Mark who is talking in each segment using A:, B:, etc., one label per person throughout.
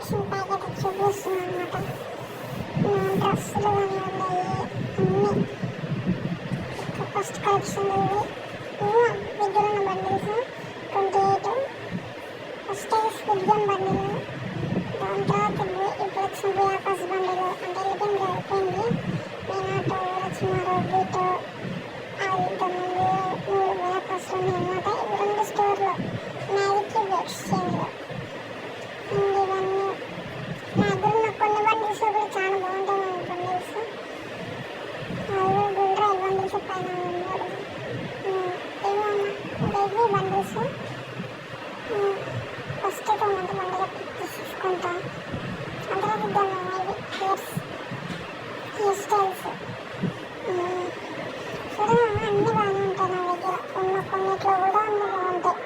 A: Collection packet చూపిస్తున్నాను అనమాట. డ్రెస్సులు కానీ ఉన్నాయి అన్నీ. ఫస్ట్ కలెక్షన్ దగ్గర ఉన్న bundles 28. First squid game bundle, దాని తర్వాత ఇప్పుడు వచ్చిన బియాకాస్ బండిల్ అంటే అయిపోయింది. నేనాటో వచ్చినారో బీటో ఇంతకుముందు 3 బియాకాస్లు ఉన్నాయన్నమాట. ఇవి 2 స్టోర్లో మ్యాజిక్ ఎక్స్చేంజ్లో. ఇవన్నీ నా దగ్గర ఉన్న కొన్ని బండిల్స్ కూడా చాలా బాగుంటాయి. బండిల్స్ అవి గుండ్రా బండిల్స్ పైన ఉన్నాడు. ఏమో బేబీ బండిల్స్. ఫస్ట్ అయితే ఉన్నంత బండిలో తీసుకుంటాం. అందరూ దాన్ని హెయిర్ స్టైల్స్ చూడ అన్నీ బాగానే ఉంటాయి నా దగ్గర. ఉన్న కొన్నిట్లో కూడా అన్నీ బాగుంటాయి.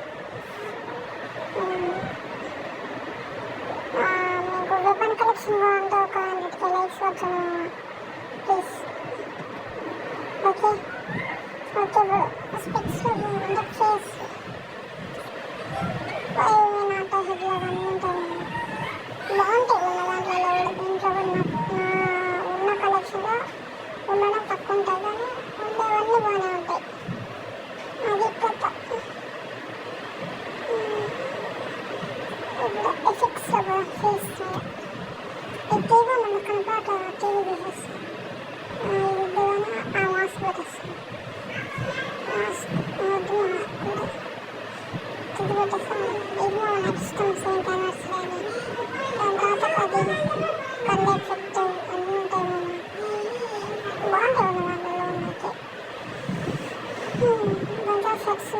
A: మీకు వెపన్ కలెక్షన్ బాగుంటే ఒక 100K లైక్స్ వచ్చాను ప్లీజ్. ఓకే ఇప్పుడు స్పెక్స్లో అంటే ఫేస్ నాటో హెడ్లో అన్నీ ఉంటాయి. బాగుంటాయి ఉన్న దాంట్లో కూడా. దీంట్లో కూడా ఉన్న కలెక్షన్లో ఉండడం తక్కువ ఉంటాయి కానీ ఉండేవన్నీ బాగానే ఉంటాయి. అది కొత్త. ఇప్పుడు ఎఫెక్ట్స్లో కూడా ఫేస్ ఎక్కువగా మనకు కనపడట్లేదు. టీవీ తీసేసి ఇది ఆ మాస్క్ పెట్టేస్తాం. మాస్క్ వద్దు, మాస్క్ కూడా ఇది పెట్టేస్తాం. ఇది నాకు ఇష్టం. సెయింట్ యానివర్సరీ అని. దాని తర్వాత అది కళ్ళు ఎఫెక్ట్ అన్నీ ఉంటాయి. బాగుంటాయి ఉన్న వాళ్ళలో ఉన్నట్టే. దాని తర్వాత షర్ట్స్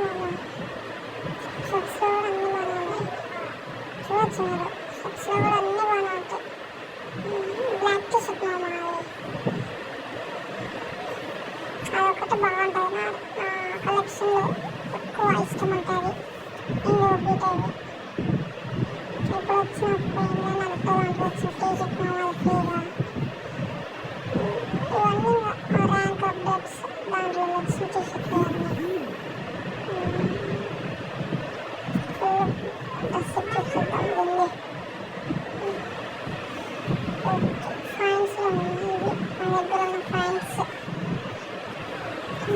A: షర్ట్స్లో కూడా అన్నీ బాగానే ఉన్నాయి. చూడొచ్చు మీరు. షర్ట్స్లో కూడా అన్నీ బాగానే ఉంటాయి. బ్లాక్ టీ షర్ట్ అదొకటి బాగుంటుంది. నా కలెక్షన్లో ఎక్కువ ఇష్టం ఉంటుంది. ఇంకో బీటేవి ఇప్పుడు వచ్చిన పోయిందో నలుగుతో దాంట్లో వచ్చిన టీ షర్ట్ మామూలు ఫ్రీగా. ఇవన్నీ ర్యాంక్ అప్డేట్స్ దాంట్లో వచ్చిన టీ షర్ట్లు అన్నీ. డ్రెస్ చూద్దాం వెళ్ళి. ఫైన్స్లో ఉన్నాయి ఇవి మన దగ్గర ఉన్న ఫైన్స్.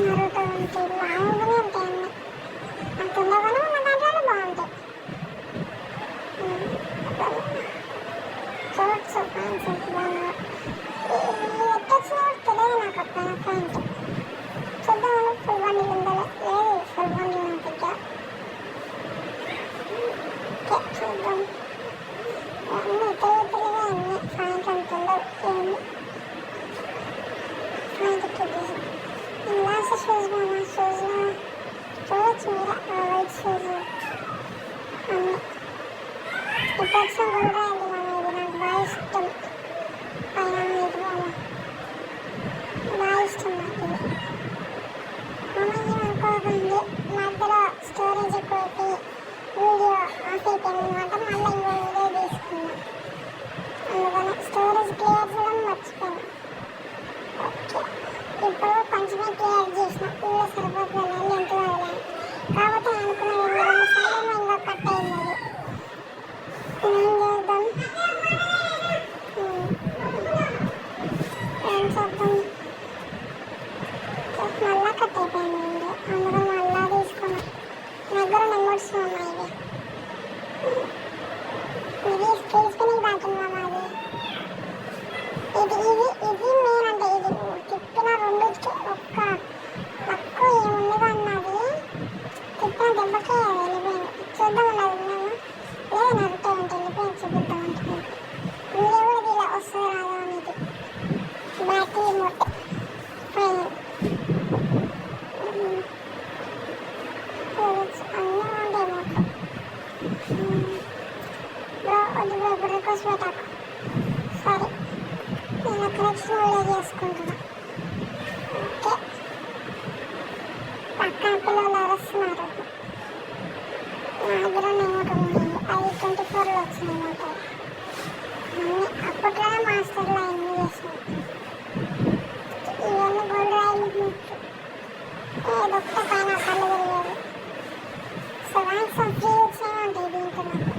A: నరుటో ఉంటాయి. మామూలుగానే ఉంటాయి అన్నీ. అంత ఉండగానే ఉన్న దాంట్లో బాగుంటాయి. చూడొచ్చు ఫైన్స్ బాగా. ఎట్టొచ్చినా తెలియదు నాకు అప్పుడు ఫైన్స్. చూద్దామని ఫుల్ బండిల్ ఉందా లేదు. ఫుల్ బండిల్ నా దగ్గర. ఓకే చూద్దాం. అన్నీ తెలియగా అన్నీ ఫైన్స్ అంటుందో ఏమి ఫైన్స్ చూద్దాం. లాస్ట్ షూస్ షూస్లో చూడొచ్చు మీరు. వైట్ షూస్ అన్నీ. ఇప్పుడు వచ్చిన కూడా ఇది నాకు బాగా ఇష్టం. పైన ఇది బాగా ఇష్టం నాకు ఇది. మమ్మల్ని అనుకోకండి, మధ్యలో స్టోరేజ్ ఎక్కువ వీడియో ఆఫ్ అయిపోయింది అనమాట. మళ్ళీ ఇంకో వీడియో తీసుకున్నాం. అందుకని స్టోరేజ్ క్లియర్ చేయడం మర్చిపోయాను. ఓకే ఇప్పుడు కొంచెమే క్లియర్ చేసిన. వీడియో సరిపోతుంది లెంత్ వదిలేను. కాబట్టి అనుకున్న 2 సార్లు ఇంకా కట్ అయింది. అది ఏం చేద్దాం. ఏం చేద్దాం. మళ్ళా కట్ అయిపోయింది వీడియో. అందుకని మళ్ళా తీసుకున్నాం. నా దగ్గర నెంబర్స్ ఉన్నాయి. ఇది స్క్రీన్ స్పిన్నింగ్ దాటిందా మాది. ఇది మెయిన్ అంటే ఇది తిప్పిన 2కి ఒక్క తక్కువ ఏముండదు అన్నది. తిప్పిన దెబ్బకే వెళ్ళిపోయింది. చూద్దాం అన్నది ఉన్నాము. లేదు నరుటో ఉంటే వెళ్ళిపోయింది. చూపిద్దాం అనుకున్నాను. వీడియో కూడా ఇలా వస్తుంది రాదా అనేది. బ్యాటరీ మోట్ ఫైనల్ అన్నీ ఉంటాయి మాకు. వద్దు ఇప్పుడు రిక్వెస్ట్ పెట్టాక సరే నేను కలెక్షన్ వీడియో చేసుకుంటున్నా. ఓకే పక్కన పిల్లలు అరుస్తున్నారు. నా దగ్గర నోటు ఉన్నాయి. అవి 24లో వచ్చినాయి నోటు. అన్నీ అప్పట్లోనే మాస్టర్లో అన్నీ చేసినాయి. ఇవన్నీ గోల్డ్ రాయలు ఏదొక్కటే పైన కళ్ళు తిరిగేది. సో ర్యాంక్స్ ఫ్రీ వచ్చినాయి ఉంటాయి దీంట్లో నాకు.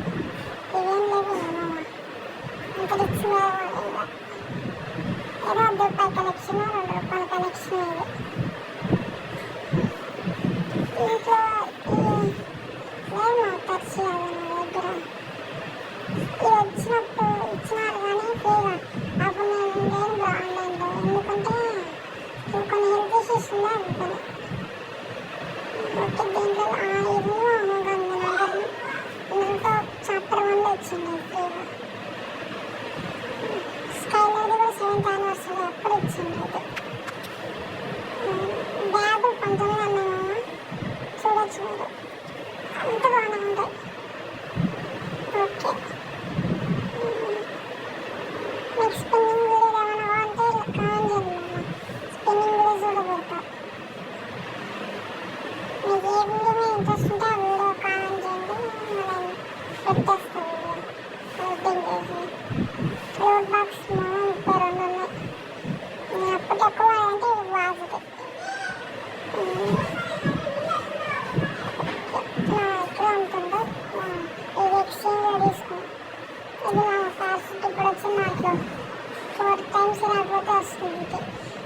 A: ఇవేం లేవు ఏమమ్మా. ఇచ్చారా, ఇది వచ్చినప్పుడు ఇచ్చినారు కానీ ఫ్రీగా. అప్పుడు నేను లేను బ్రో ఆన్లైన్లో, ఎందుకంటే కొన్ని హెల్త్ ఇష్యూస్ ఉన్నాయి అనుకోని. ఓకే దీంట్లో ఇది ఇంకో చాప్టర్ 1 వచ్చింది ఫ్రీగా. స్కైలర్ది కూడా 7th యానివర్సరీ అప్పుడు ఇచ్చింది. ఇది బ్యాగ్ 19 అన్నామా, చూడొచ్చు మీరు, అంత బాగానే ఉంటాయి. ఓకే మీకు స్పిన్నింగ్ వీడియో ఏమైనా అంటే కామెంట్ చేయండి అమ్మ, స్పిన్నింగ్ వీడియో చూడబోతా. మీకు ఏ వీడియో మీద ఇంట్రెస్ట్ ఉంటే ఆ వీడియో కామెంట్ చేయండి, నేను పెట్టేస్తాను వీడియో ఓపెన్ చేసి. లోడ్ బాక్స్ 32 ఉన్నాయి. నేను అప్పుడు తక్కువ అంటే ఇది బాగుంది. ఎక్కడ ఉంటుందో ఇది ఎక్స్చేంజ్లో తీసుకున్నాను. ఇది మా ఫాస్ట్ ఇప్పుడు వచ్చిన దాంట్లో 4 times రాకపోతే వస్తుంది.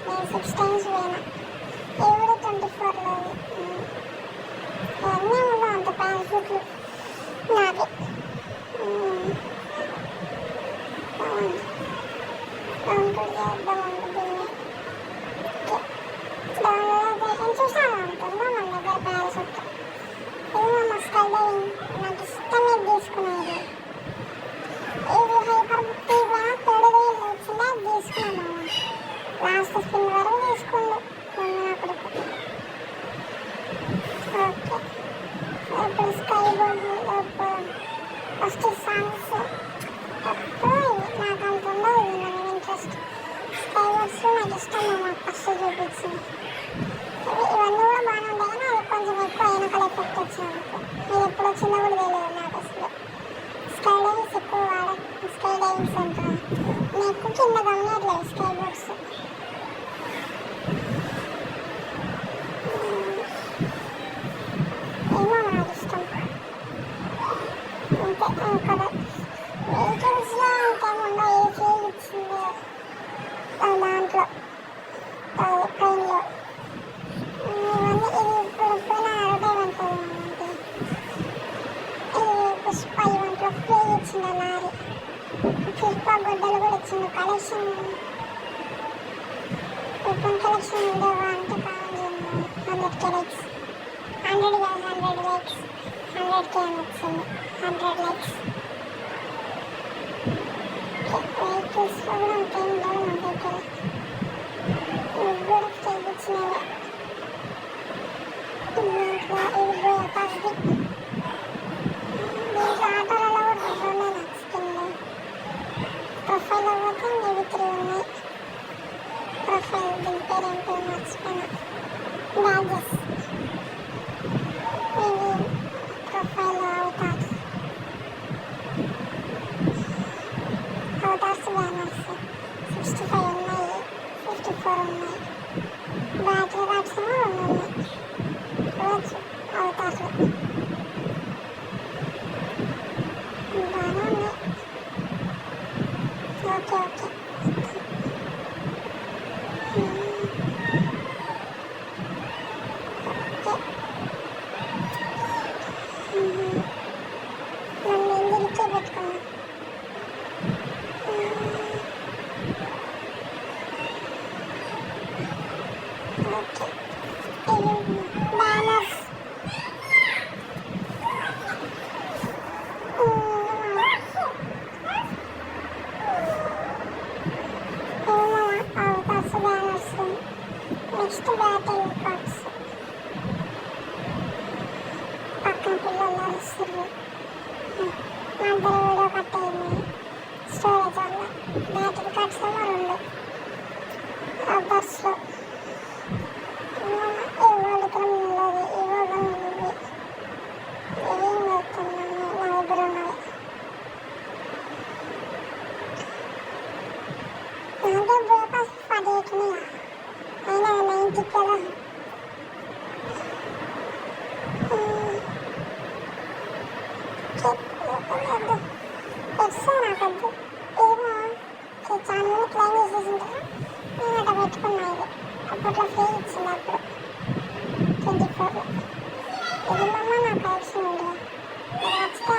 A: నేను 6 times పోయినా. ఇది కూడా 24లో. ఇవన్నీ ఉండవు అంత పారాషూట్లు నాకే. చూసాను ఉంటుందో మన దగ్గర పారాషూట్. ఇది మా స్కై డైవింగ్, నాకు ఇష్టం ఇది తీసుకునేది. ఇది హైపర్ బుక్గా 7,000 వచ్చిందా తీసుకున్నాము. లాస్ట్ స్పిన్ వరకు తీసుకుండు మొన్న కొడుకు. ఓకే ఇప్పుడు స్కై బోర్డ్ ఫస్ట్ సాంగ్స్ తక్కువ, నాకు అంత ఉండదు నాకు ఇంట్రెస్ట్. స్కై బోర్డ్స్లో నాకు ఇష్టం, నాకు ఫస్ట్ చూపించింది. ఇవన్నీ కూడా బాగానే ఉంటాయి కానీ అది కొంచెం ఎక్కువ వెనకాల ఎఫెక్ట్ వచ్చింది నాకు. ఇది ఎప్పుడు వచ్చిందో కూడా తెలియదు నాకు అసలు. స్కై డైవింగ్స్ ఎక్కువ స్కై డైవింగ్స్ అంటారు. నేను ఎక్కువ కింద గమనియట్లేదు స్కై బోర్డ్స్. ఏమో నాకు ఇష్టం అంతే. ఇక్కడ వెహికల్స్లో ఇంకేముండో ఏసీ ఇచ్చింది దాంట్లో ట్రైన్లో. ఇవన్నీ ఇది ఇప్పుడు పోయిన అడ్వర్టైజ్మెంట్ ఇది పుష్ప ఈవెంట్లో ఫ్రీ ఇచ్చింది లారీ. పుష్ప గుడ్డలు కూడా ఇచ్చింది. కలెక్షన్ ఇప్పుడు కలెక్షన్ ఉండేవా అంటే కావాలి. 100K లైక్స్, 100 కాదు 100 లైక్స్, 100K అని వచ్చింది. 100 లైక్స్. వెహికల్స్లో కూడా ఇంకేం ఉండవు మన దగ్గర. ఇవి కూడా ఫ్రీ ఇచ్చినవి. దీంట్లో ఇది పోయే పాస్ది. దీంట్లో ఆటోలలో కూడా 2 ఉన్నాయి నాకు స్కిన్లు. ప్రొఫైల్లో పోతే ఇవి 3 ఉన్నాయి. ప్రొఫైల్ దీని పేరు ఏంటో మర్చిపోయినా. బ్యాచెస్ ఇవి ప్రొఫైల్ అవుతార్స్ బ్యానర్స్ 65 ఉన్నాయి, 54 ఉన్నాయి. బ్యాటరీ బ్యాట్స్ ఏమో 2 ఉన్నాయి. చూడొచ్చు అవుతార్లు బాగానే ఉన్నాయి. ఓకే ఓకే నన్ను ఇందుకే పెట్టుకున్నాను. ఓకే ఇది బ్యానర్స్. అవుతార్స్ బ్యానర్స్. Next battery cards. పక్కన పిల్లలు అరుస్తారు. మా దగ్గర వీడియో కట్టేయండి స్టోరేజ్ వల్ల. బ్యాటరీ కార్డ్స్ ఏమో 2 అవుతార్స్లో. ఈ వరల్డ్ క్రమంలోది ఈ వరల్డ్ ఏం చేస్తున్నాను నా దగ్గర ఉన్నది. నా దగ్గర బ్రేక్ఫాస్ట్ 48 అయినా 90 కదా. పెట్స్ నాకొద్దు. ఏమో ఛానల్ క్లైమ్ చేసేసింటారా, నేను అట్లా పెట్టుకున్నా. ఇది అప్పట్లో ఫ్రీ ఇచ్చింది అప్పుడు 24లో. ఇది మమ్మ నా కలెక్షన్ ఉంది. నచ్చితే